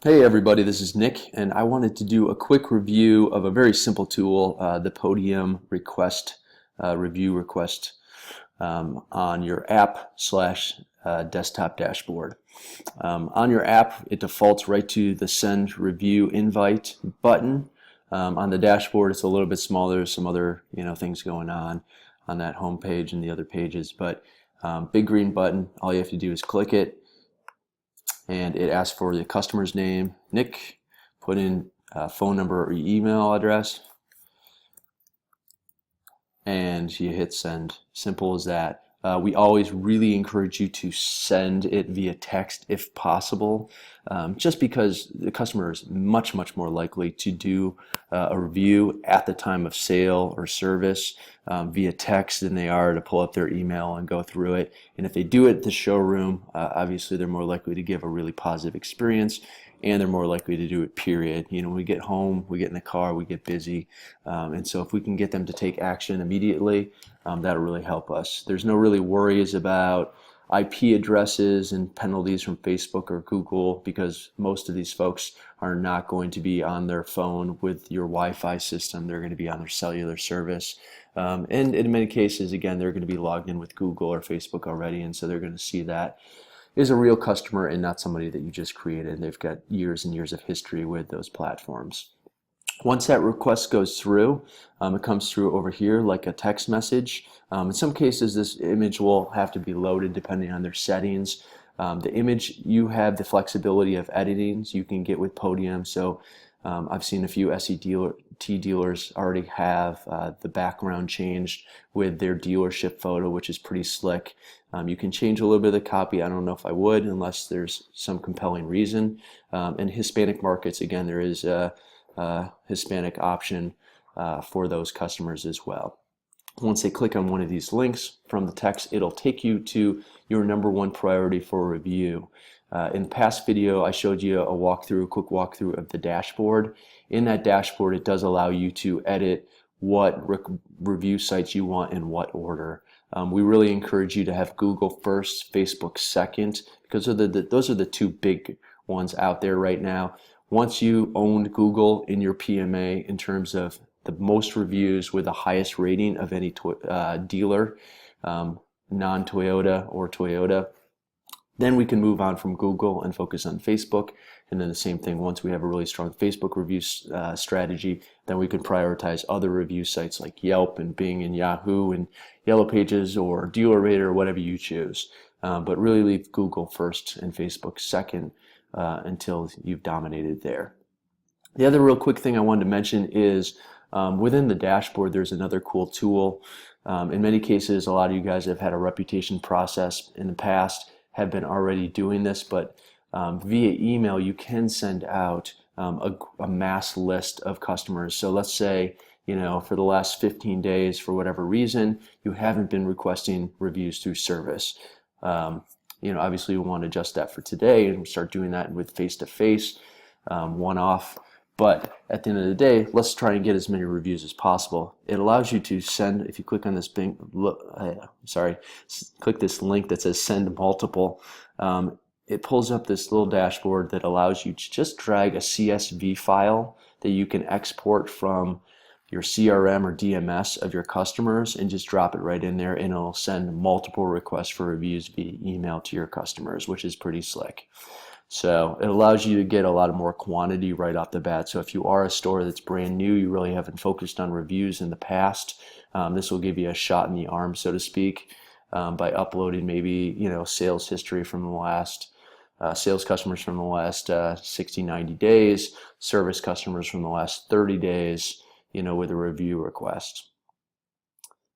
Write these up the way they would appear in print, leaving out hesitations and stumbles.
Hey everybody, this is Nick, and I wanted to do a quick review of a very simple tool, the Podium review request on your app slash desktop dashboard. On your app, it defaults right to the send review invite button. On the dashboard, it's a little bit smaller. There's some other things going on that home page and the other pages, but big green button. All you have to do is click it. And it asks for the customer's name, Nick, put in phone number or email address, and you hit send. Simple as that. We always really encourage you to send it via text if possible, just because the customer is much more likely to do a review at the time of sale or service via text than they are to pull up their email and go through it. And if they do it at the showroom, obviously they're more likely to give a really positive experience, and they're more likely to do it, period. When we get home, we get in the car, we get busy, and so if we can get them to take action immediately, that'll really help us. There's no really worries about IP addresses and penalties from Facebook or Google, because most of these folks are not going to be on their phone with your Wi-Fi system. They're going to be on their cellular service. And in many cases, again, they're going to be logged in with Google or Facebook already, and so they're going to see that is a real customer and not somebody that you just created. They've got years and years of history with those platforms. Once that request goes through, it comes through over here like a text message. In some cases, this image will have to be loaded depending on their settings. The image, you have the flexibility of editing, so you can get with Podium. So I've seen a few SET dealers already have the background changed with their dealership photo, which is pretty slick. You can change a little bit of the copy. I don't know if I would unless there's some compelling reason. In Hispanic markets, again, there is a Hispanic option for those customers as well. Once they click on one of these links from the text, it'll take you to your #1 priority for review. In the past video, I showed you a quick walkthrough of the dashboard. In that dashboard, it does allow you to edit what review sites you want in what order. We really encourage you to have Google first, Facebook second, because those are the two big ones out there right now. Once you owned Google in your PMA in terms of the most reviews with the highest rating of any dealer, non-Toyota or Toyota, then we can move on from Google and focus on Facebook. And then the same thing, once we have a really strong Facebook review strategy, then we can prioritize other review sites like Yelp and Bing and Yahoo and Yellow Pages or DealerRater or whatever you choose. But really leave Google first and Facebook second until you've dominated there. The other real quick thing I wanted to mention is within the dashboard, there's another cool tool. In many cases, a lot of you guys have had a reputation process in the past, have been already doing this, but via email, you can send out a mass list of customers. So let's say, for the last 15 days, for whatever reason, you haven't been requesting reviews through service. Obviously we want to adjust that for today and start doing that with face-to-face, one-off. But at the end of the day, let's try and get as many reviews as possible. It allows you to send, if you click on this click this link that says send multiple, it pulls up this little dashboard that allows you to just drag a CSV file that you can export from your CRM or DMS of your customers and just drop it right in there, and it'll send multiple requests for reviews via email to your customers, which is pretty slick. So it allows you to get a lot more quantity right off the bat. So if you are a store that's brand new, you really haven't focused on reviews in the past, this will give you a shot in the arm, so to speak, by uploading maybe sales history from the last sales customers from the last 60, 90 days, service customers from the last 30 days, with a review request.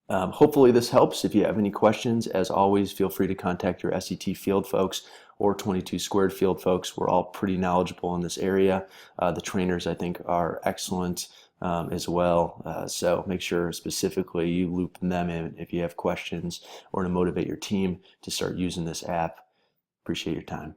Hopefully this helps. If you have any questions, as always, feel free to contact your SET field folks or 22 Squared field folks. We're all pretty knowledgeable in this area. The trainers, I think, are excellent as well. So make sure specifically you loop them in if you have questions or to motivate your team to start using this app. Appreciate your time.